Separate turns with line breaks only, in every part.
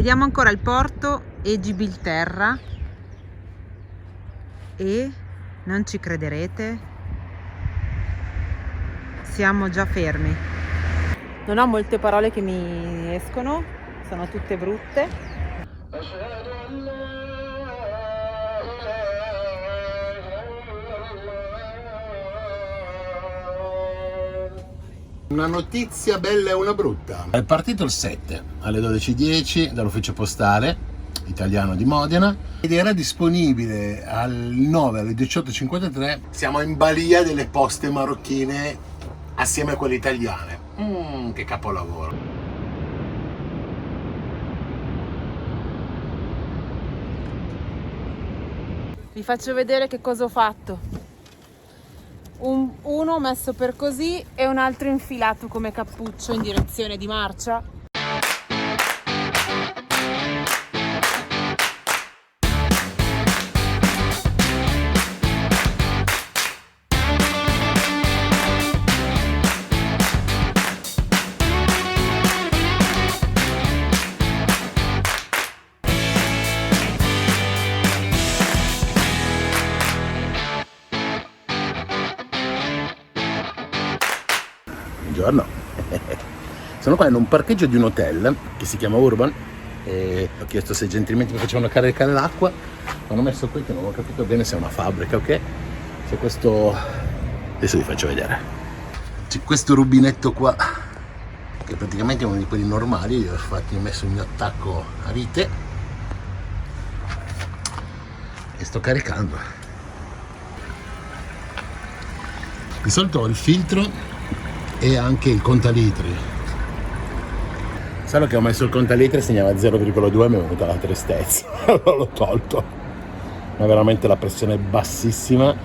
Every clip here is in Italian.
Vediamo ancora il porto e Gibilterra e non ci crederete, siamo già fermi. Non ho molte parole che mi escono, sono tutte brutte.
Una notizia bella e una brutta. È partito il 7 alle 12:10 dall'ufficio postale italiano di Modena ed era disponibile al 9 alle 18:53. Siamo in balia delle poste marocchine assieme a quelle italiane. Che capolavoro.
Vi faccio vedere che cosa ho fatto. Uno messo per così e un altro infilato come cappuccio in direzione di marcia.
Buongiorno. Sono qua in un parcheggio di un hotel che si chiama Urban e ho chiesto se gentilmente mi facevano caricare l'acqua. Hanno messo qui che non ho capito bene se è una fabbrica o che. C'è questo, adesso vi faccio vedere. C'è questo rubinetto qua che praticamente è uno di quelli normali. Io infatti ho messo il mio attacco a vite e sto caricando. Di solito ho il filtro e anche il contalitri. Solo che ho messo il contalitri e segnava 0,2 e mi è venuta la tristezza. Allora l'ho tolto, ma veramente la pressione è bassissima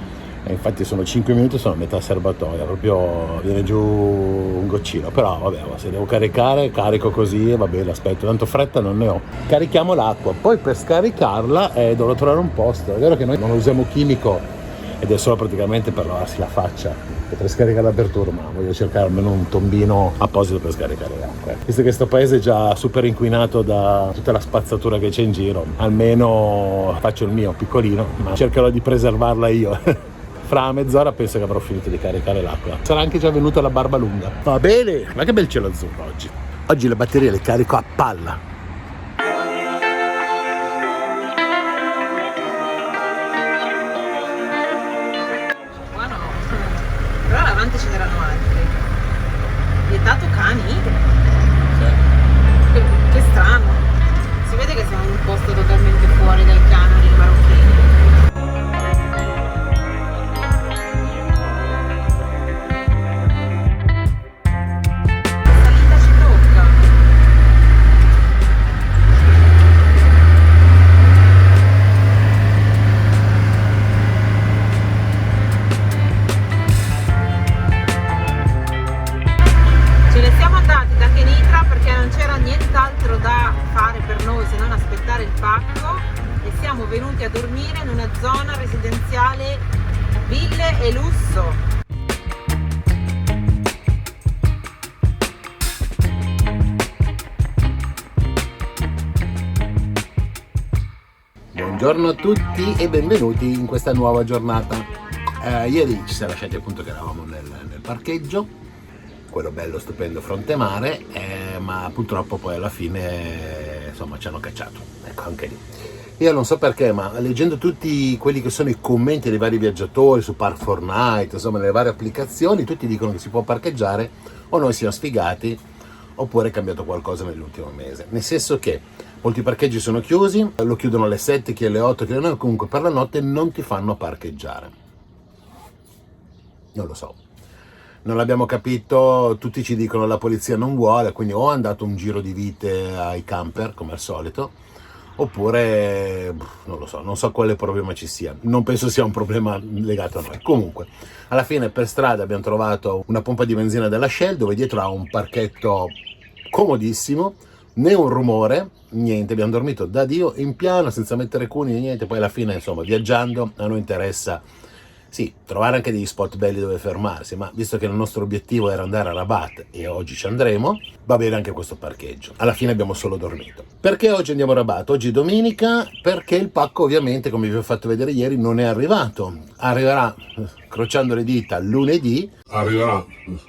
e infatti sono 5 minuti, sono a metà serbatoia, proprio viene giù un goccino. Però vabbè, se devo caricare carico così e va bene, aspetto, tanto fretta non ne ho. Carichiamo l'acqua, poi per scaricarla dovrò trovare un posto. È vero che noi non usiamo chimico ed è solo praticamente per lavarsi la faccia. Potrei scaricarla per turno, ma voglio cercare almeno un tombino apposito per scaricare l'acqua. Visto che questo paese è già super inquinato da tutta la spazzatura che c'è in giro, almeno faccio il mio piccolino, ma cercherò di preservarla io. Fra mezz'ora penso che avrò finito di caricare l'acqua. Sarà anche già venuta la barba lunga. Va bene, ma che bel cielo azzurro oggi. Oggi le batterie le carico a palla.
Però davanti ce n'erano altri. Vietato cani? Che strano. Si vede che siamo in un posto totalmente fuori dai canoni marocchini. La salita ci tocca. Nient'altro da fare per noi se non aspettare il pacco e siamo venuti a dormire in una zona residenziale ville e lusso.
Buongiorno a tutti e benvenuti in questa nuova giornata. Ieri ci siamo lasciati appunto che eravamo nel parcheggio, quello bello stupendo fronte mare, ma purtroppo poi alla fine insomma ci hanno cacciato, ecco, anche lì. Io non so perché, ma leggendo tutti quelli che sono i commenti dei vari viaggiatori su Park4Night, insomma nelle varie applicazioni, tutti dicono che si può parcheggiare o noi siamo sfigati oppure è cambiato qualcosa nell'ultimo mese, nel senso che molti parcheggi sono chiusi, lo chiudono alle 7, chi alle 8, chi alle 9, comunque per la notte non ti fanno parcheggiare. Non lo so. Non l'abbiamo capito, tutti ci dicono la polizia non vuole, quindi o hanno dato un giro di vite ai camper come al solito, oppure non lo so, non so quale problema ci sia. Non penso sia un problema legato a noi. Comunque, alla fine per strada abbiamo trovato una pompa di benzina della Shell dove dietro ha un parchetto comodissimo, né un rumore, niente, abbiamo dormito da Dio in piano senza mettere cuni né niente. Poi alla fine insomma viaggiando a noi interessa Sì, trovare anche degli spot belli dove fermarsi, ma visto che il nostro obiettivo era andare a Rabat e oggi ci andremo, va bene anche questo parcheggio. Alla fine abbiamo solo dormito. Perché oggi andiamo a Rabat? Oggi è domenica, perché il pacco ovviamente, come vi ho fatto vedere ieri, non è arrivato. Arriverà, crociando le dita, lunedì.
Arriverà,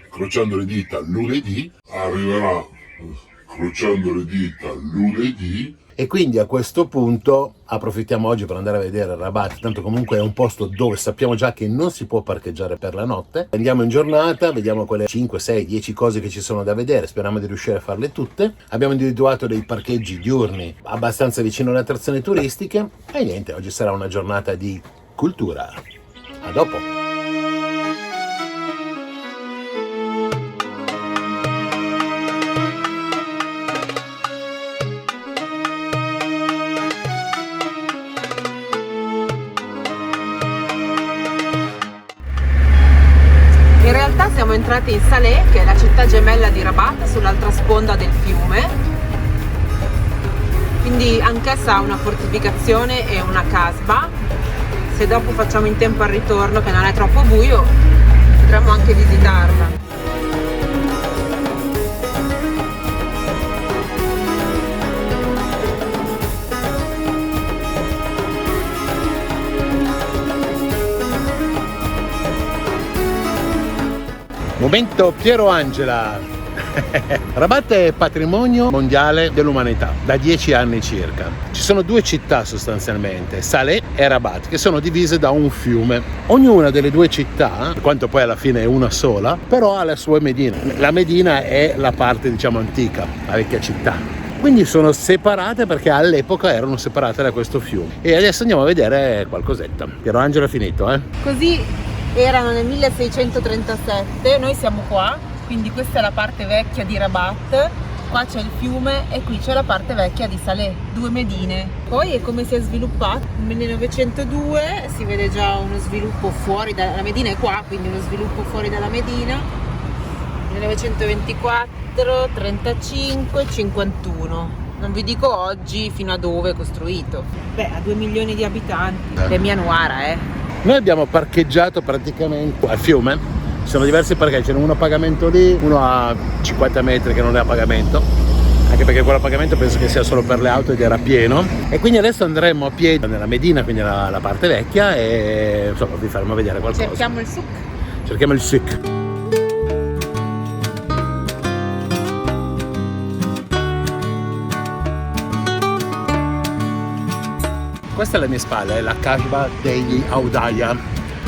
crociando le dita, lunedì. Arriverà, crociando le dita, lunedì.
E quindi a questo punto approfittiamo oggi per andare a vedere Rabat, tanto comunque è un posto dove sappiamo già che non si può parcheggiare per la notte. Andiamo in giornata, vediamo quelle 5, 6, 10 cose che ci sono da vedere, speriamo di riuscire a farle tutte. Abbiamo individuato dei parcheggi diurni abbastanza vicino alle attrazioni turistiche e niente, oggi sarà una giornata di cultura. A dopo!
In realtà siamo entrati in Salé, che è la città gemella di Rabat, sull'altra sponda del fiume, quindi anch'essa ha una fortificazione e una casba. Se dopo facciamo in tempo al ritorno, che non è troppo buio, potremmo anche visitarla.
Momento Piero Angela. Rabat è patrimonio mondiale dell'umanità da 10 anni circa. Ci sono due città sostanzialmente, Salé e Rabat, che sono divise da un fiume. Ognuna delle due città, per quanto poi alla fine è una sola, però ha le sue medine. La Medina è la parte, diciamo, antica, la vecchia città. Quindi sono separate perché all'epoca erano separate da questo fiume. E adesso andiamo a vedere qualcosetta. Piero Angela è finito,
Così erano nel 1637, noi siamo qua, quindi questa è la parte vecchia di Rabat, qua c'è il fiume e qui c'è la parte vecchia di Salé, due medine. Poi è come si è sviluppato, nel 1902 si vede già uno sviluppo fuori dalla Medina, è qua, quindi uno sviluppo fuori dalla Medina, 1924, 35, 51. Non vi dico oggi fino a dove è costruito. Beh, ha 2 milioni di abitanti, è Mianuara,
Noi abbiamo parcheggiato praticamente al fiume, ci sono diversi parcheggi, ce n'è uno a pagamento lì, uno a 50 metri che non è a pagamento, anche perché quello a pagamento penso che sia solo per le auto ed era pieno. E quindi adesso andremo a piedi nella Medina, quindi la parte vecchia, e insomma vi faremo vedere qualcosa.
Cerchiamo il souk.
Cerchiamo il souk. Questa alle mie spalle è la Casba degli Audaya,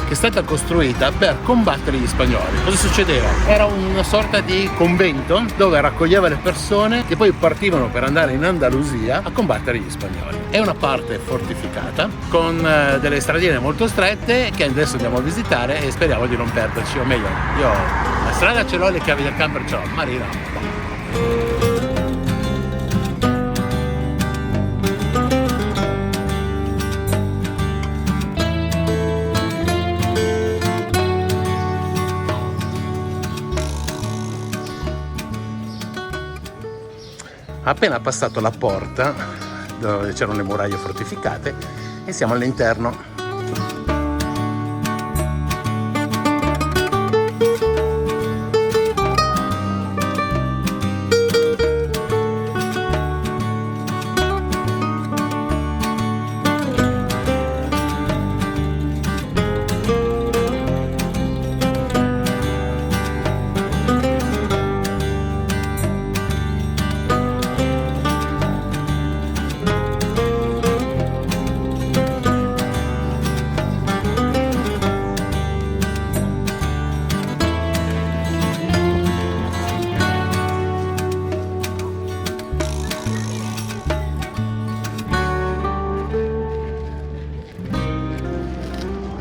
che è stata costruita per combattere gli spagnoli. Cosa succedeva? Era una sorta di convento dove raccoglieva le persone che poi partivano per andare in Andalusia a combattere gli spagnoli. È una parte fortificata con delle stradine molto strette che adesso andiamo a visitare e speriamo di non perderci, o meglio, io la strada ce l'ho, le chiavi del camper ce l'ho, Marina no. Appena passato la porta dove c'erano le muraglie fortificate e siamo all'interno.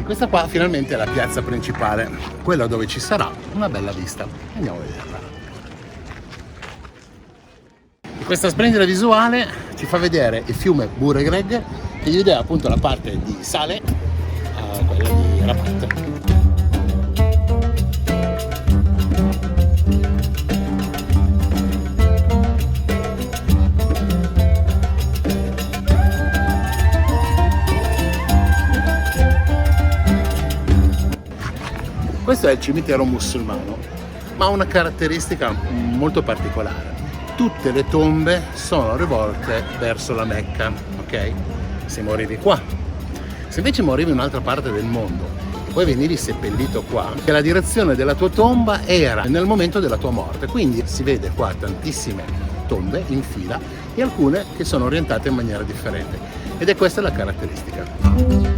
Questa qua finalmente è la piazza principale, quella dove ci sarà una bella vista. Andiamo a vederla. E questa splendida visuale ci fa vedere il fiume Bouregreg, che gli dà appunto la parte di Salé a quella di Rabat. Questo è il cimitero musulmano, ma ha una caratteristica molto particolare. Tutte le tombe sono rivolte verso la Mecca, ok? Se morivi qua. Se invece morivi in un'altra parte del mondo e poi venivi seppellito qua, che la direzione della tua tomba era nel momento della tua morte. Quindi si vede qua tantissime tombe in fila e alcune che sono orientate in maniera differente. Ed è questa la caratteristica.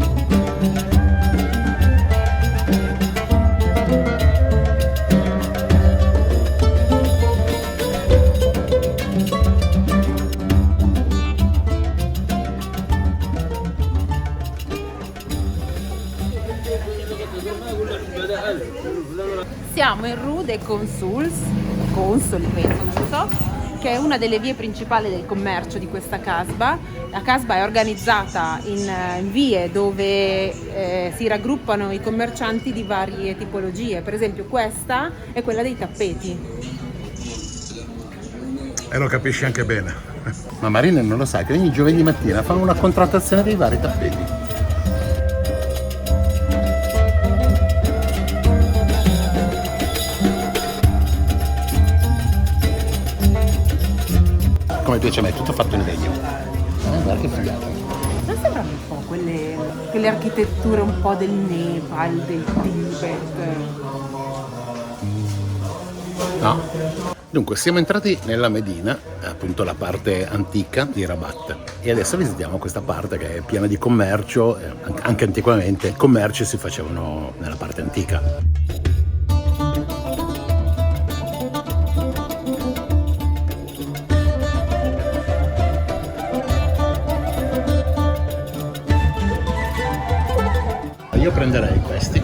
Siamo in Rue des Consuls, consoli penso, non so, che è una delle vie principali del commercio di questa casba. La casba è organizzata in vie dove si raggruppano i commercianti di varie tipologie. Per esempio questa è quella dei tappeti.
E lo capisci anche bene. Ma Marina non lo sa che ogni giovedì mattina fanno una contrattazione dei vari tappeti. Come piace a me, tutto fatto in legno. Guarda che figata.
Non sembrano un po' quelle architetture un po' del Nepal, del Tibet?
No. Dunque, siamo entrati nella Medina, appunto la parte antica di Rabat, e adesso visitiamo questa parte che è piena di commercio. Anche antiquamente i commerci si facevano nella parte antica. Io prenderei questi,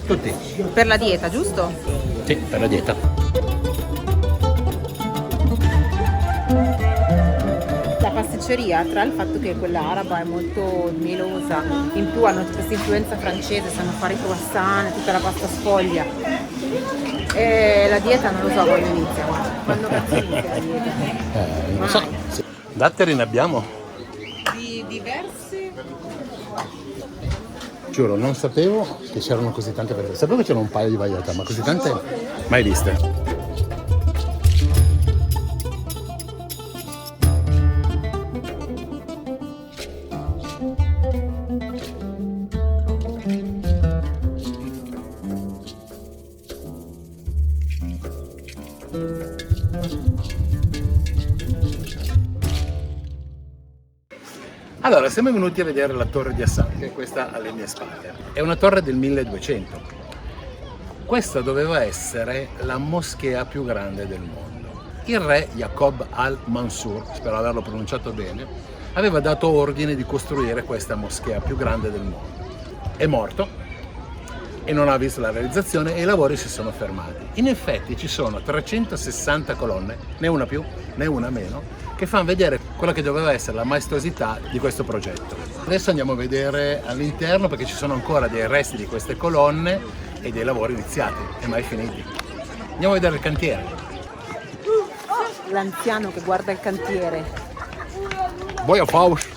tutti.
Per la dieta, giusto?
Sì, per la dieta.
La pasticceria, tra il fatto che quella araba è molto melosa, in più hanno questa influenza francese, sanno fare i croissant, tutta la pasta sfoglia. E la dieta non lo so quando inizia, quando cazzo inizia la dieta?
Non lo so. Sì. Datteri ne abbiamo?
Di diversi.
Giuro, non sapevo che c'erano così tante persone. Sapevo che c'erano un paio di varietà, ma così tante mai viste. Allora, siamo venuti a vedere la torre di Hassan, che è questa alle mie spalle. È una torre del 1200. Questa doveva essere la moschea più grande del mondo. Il re Jacob al-Mansur, spero averlo pronunciato bene, aveva dato ordine di costruire questa moschea più grande del mondo. È morto e non ha visto la realizzazione e i lavori si sono fermati. In effetti ci sono 360 colonne, né una più né una meno, che fanno vedere quella che doveva essere la maestosità di questo progetto. Adesso andiamo a vedere all'interno perché ci sono ancora dei resti di queste colonne e dei lavori iniziati e mai finiti. Andiamo a vedere il cantiere.
L'anziano che guarda il cantiere.
Boia Faust,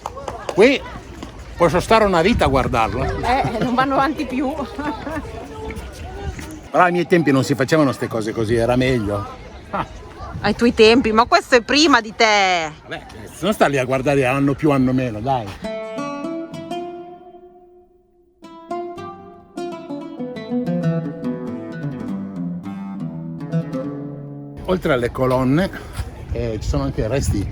qui posso stare una vita a guardarlo.
Non vanno avanti più.
Però ai miei tempi non si facevano queste cose così, era meglio.
Ai tuoi tempi, ma questo è prima di te.
Vabbè, non sta lì a guardare anno più anno meno, dai. Oltre alle colonne ci sono anche resti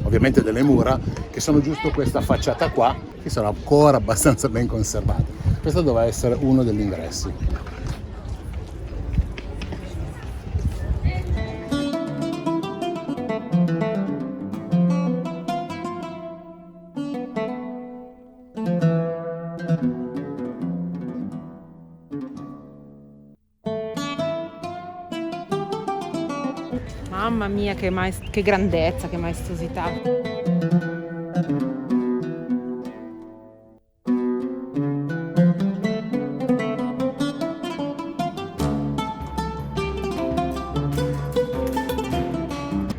ovviamente delle mura che sono giusto questa facciata qua che sono ancora abbastanza ben conservate. Questo doveva essere uno degli ingressi.
Mamma mia, che grandezza, che maestosità.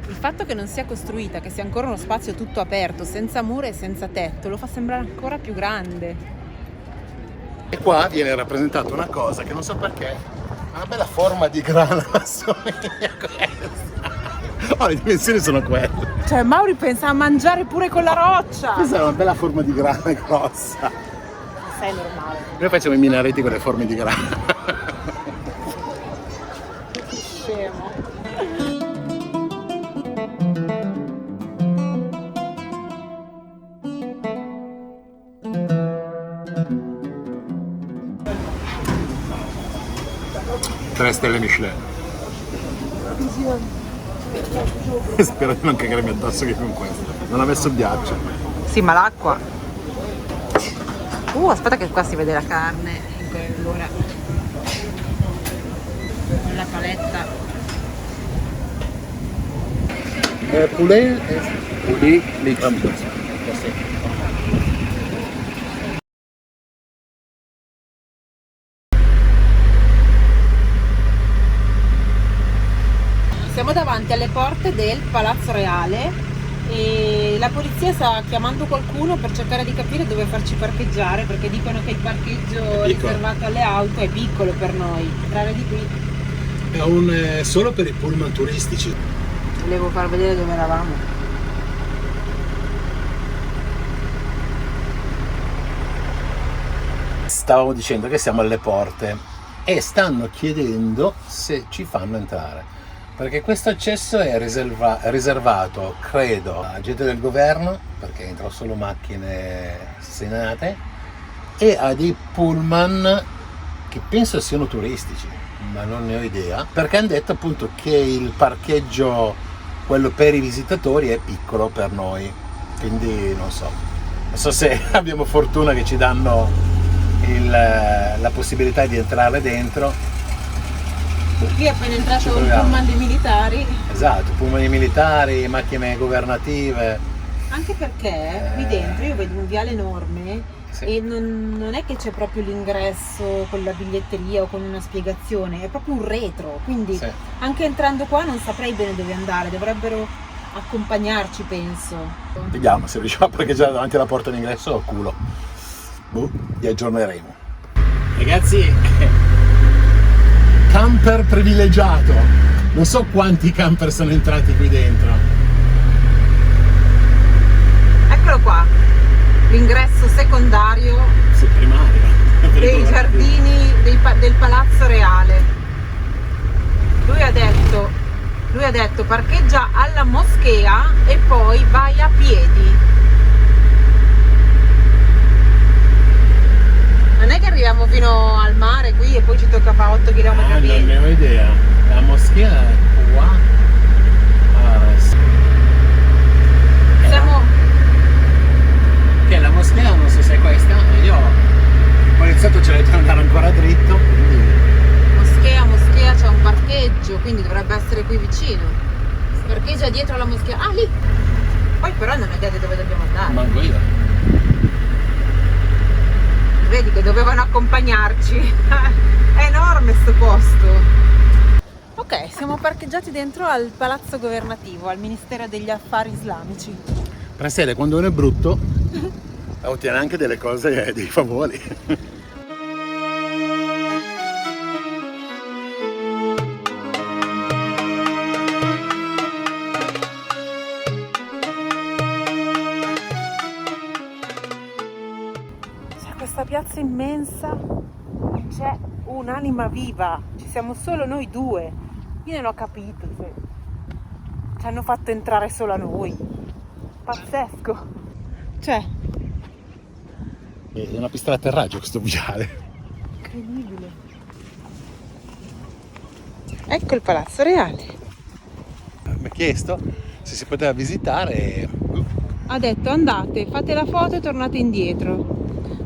Il fatto che non sia costruita, che sia ancora uno spazio tutto aperto, senza mura e senza tetto, lo fa sembrare ancora più grande.
E qua viene rappresentata una cosa che non so perché, ha una bella forma di grana, assomiglia a questa. Oh, le dimensioni sono quelle.
Cioè Mauri pensa a mangiare pure con la roccia.
Questa è una bella forma di grana grossa.
Sei normale.
Noi facciamo i minareti con le forme di grana.
Scemo.
Tre stelle Michelin. Spero di non cagarmi addosso che con questo. Non ha messo ghiaccio.
Sì, ma l'acqua. Aspetta che qua si vede la carne. Allora. Con la paletta.
Poulet lì.
Siamo davanti alle porte del Palazzo Reale e la polizia sta chiamando qualcuno per cercare di capire dove farci parcheggiare, perché dicono che il parcheggio riservato alle auto è piccolo per noi. Entrare di qui.
È solo per i pullman turistici.
Volevo far vedere dove eravamo.
Stavamo dicendo che siamo alle porte e stanno chiedendo se ci fanno entrare. Perché questo accesso è riservato, credo, a gente del governo, perché entrano solo macchine senate, e a dei pullman che penso siano turistici, ma non ne ho idea, perché hanno detto appunto che il parcheggio, quello per i visitatori, è piccolo per noi, quindi non so se abbiamo fortuna che ci danno la possibilità di entrare dentro.
Qui è appena entrato un pullman dei militari.
Esatto, pullman dei militari, macchine governative.
Anche perché qui dentro io vedo un viale enorme, sì, e non è che c'è proprio l'ingresso con la biglietteria o con una spiegazione, è proprio un retro, quindi sì, anche entrando qua non saprei bene dove andare, dovrebbero accompagnarci, penso.
Vediamo se riusciamo a parcheggiare davanti alla porta d'ingresso o culo. Vi aggiorneremo. Ragazzi, camper privilegiato, non so quanti camper sono entrati qui dentro.
Eccolo qua, l'ingresso secondario,
primario,
dei giardini del Palazzo Reale. Lui ha detto parcheggia alla moschea e poi vai a piedi. Non è che arriviamo fino al mare qui e poi ci tocca fare 8 km a piedi.
Non ne ho idea. La moschea è qua.
Siamo...
Che la moschea non so se è questa. Io il poliziotto ce l'ha detto andare ancora dritto. Quindi...
Moschea c'è un parcheggio, quindi dovrebbe essere qui vicino. Parcheggia dietro alla moschea. Ah, lì! Poi però non ho idea di dove dobbiamo andare.
Manco io.
Vedi che dovevano accompagnarci. È enorme sto posto. Ok, siamo parcheggiati dentro al palazzo governativo, al Ministero degli Affari Islamici.
Prassede, quando uno è brutto ottiene anche delle cose, dei favori.
Questa piazza immensa, c'è un'anima viva, ci siamo solo noi due. Io non ho capito se ci hanno fatto entrare solo a noi. Pazzesco. Cioè,
è una pista d'atterraggio questo viale.
Incredibile. Ecco il Palazzo Reale.
Mi ha chiesto se si poteva visitare.
Ha detto andate, fate la foto e tornate indietro.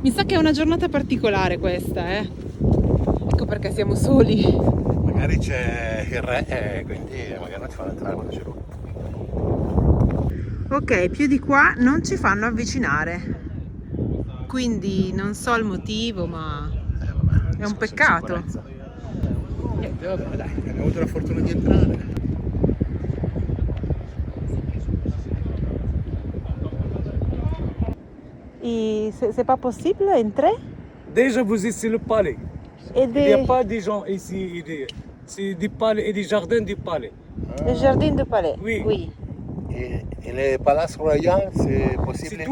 Mi sa che è una giornata particolare questa, Ecco perché siamo soli.
Magari c'è il re, quindi magari non ci fanno entrare quando c'è lui.
Ok, più di qua non ci fanno avvicinare. Quindi non so il motivo, ma
vabbè,
è un peccato.
Niente, vabbè, dai, abbiamo avuto la fortuna di entrare.
C'est pas possible entrer?
Déjà, vous êtes sur le palais.
Et
Il n'y a pas des gens ici. C'est des palais et des jardins du palais.
le jardin du palais?
Oui.
Et le Palace Royal, c'est possible?
C'est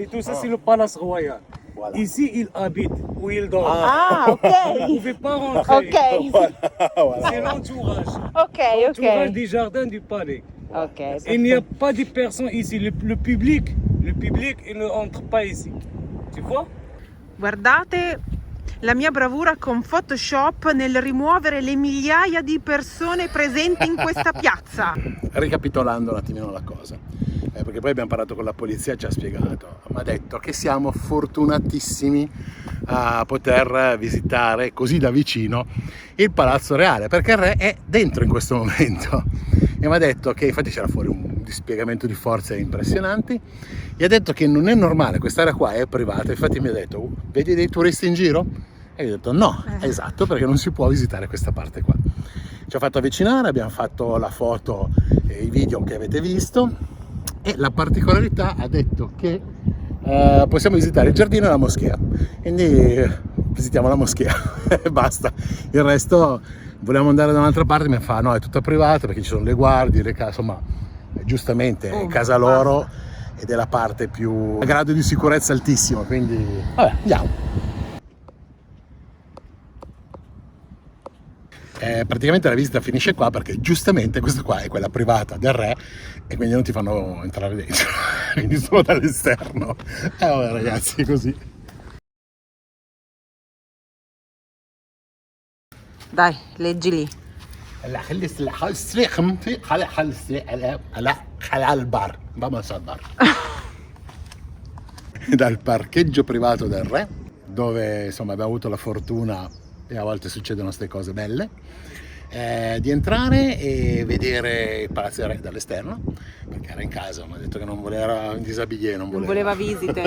tout ça. C'est le palace royal.
Voilà.
Ici, il habite ou il dort.
Ah,
Vous
ok.
ne pouvez pas rentrer.
Ok.
Voilà.
C'est l'entourage.
Ok,
L'entourage
ok.
des jardins du palais.
Ok.
Il n'y a pas de personnes ici. Le public, il ne entre pas ici. Tu vois?
Guardate la mia bravura con Photoshop nel rimuovere le migliaia di persone presenti in questa piazza.
Ricapitolando un attimino la cosa, perché poi abbiamo parlato con la polizia, ci ha spiegato, mi ha detto che siamo fortunatissimi a poter visitare così da vicino il Palazzo Reale, perché il re è dentro in questo momento, e mi ha detto che infatti c'era fuori un dispiegamento di forze impressionanti, gli ha detto che non è normale, quest'area qua è privata, infatti mi ha detto vedi dei turisti in giro? E io ho detto no, esatto, perché non si può visitare questa parte qua. Ci ha fatto avvicinare, abbiamo fatto la foto e i video che avete visto, e la particolarità ha detto che possiamo visitare il giardino e la moschea, quindi visitiamo la moschea e basta. Il resto volevamo andare da un'altra parte, mi fa no, è tutta privata perché ci sono le guardie, le case, insomma giustamente è casa loro ed è la parte più a grado di sicurezza altissimo, quindi vabbè, andiamo. Praticamente la visita finisce qua perché giustamente questa qua è quella privata del re e quindi non ti fanno entrare dentro, quindi solo dall'esterno. Vabbè ragazzi, è così.
Dai, leggi lì.
Al bar, vamos al bar. Dal parcheggio privato del re, dove insomma abbiamo avuto la fortuna, e a volte succedono queste cose belle, di entrare e vedere il Palazzo del Re dall'esterno, perché era in casa, mi ha detto che non voleva in disabillé, non voleva visite,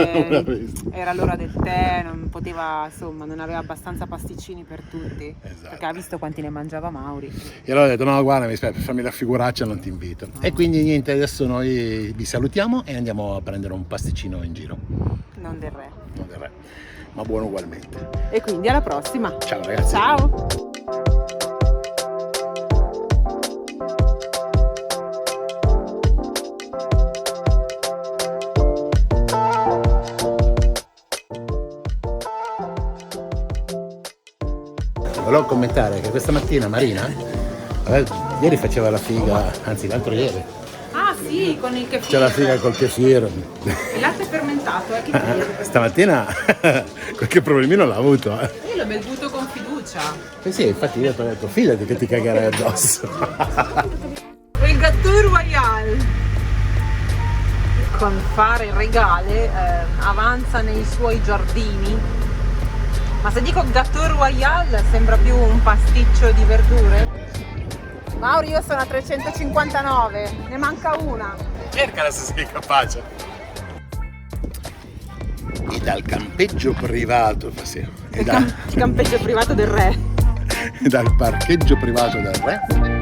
era l'ora del tè, non poteva, insomma, non aveva abbastanza pasticcini per tutti,
Esatto.
perché ha visto quanti ne mangiava Mauri.
E allora ho detto no guarda, mi spiace, per farmi la figuraccia non ti invito. E quindi niente, adesso noi vi salutiamo e andiamo a prendere un pasticcino in giro.
Non del re.
Non del re, ma buono ugualmente.
E quindi alla prossima.
Ciao ragazzi.
Ciao.
Volevo commentare che questa mattina Marina, ieri faceva la figa, anzi l'altro ieri,
Ah sì, con il kefir.
c'è la figa col kefir.
Il latte fermentato, kefir.
Stamattina qualche problemino l'ha avuto.
Io l'ho bevuto con fiducia.
Sì, infatti io ti ho detto fidati che ti cagherai addosso.
Il Gâteau Royal, con fare regale, avanza nei suoi giardini. Ma se dico Gâteau Royal sembra più un pasticcio di verdure. Mauri, io sono a 359, ne manca una.
Cercala se sei capace. E dal campeggio privato,
Il campeggio privato del re.
e dal parcheggio privato del re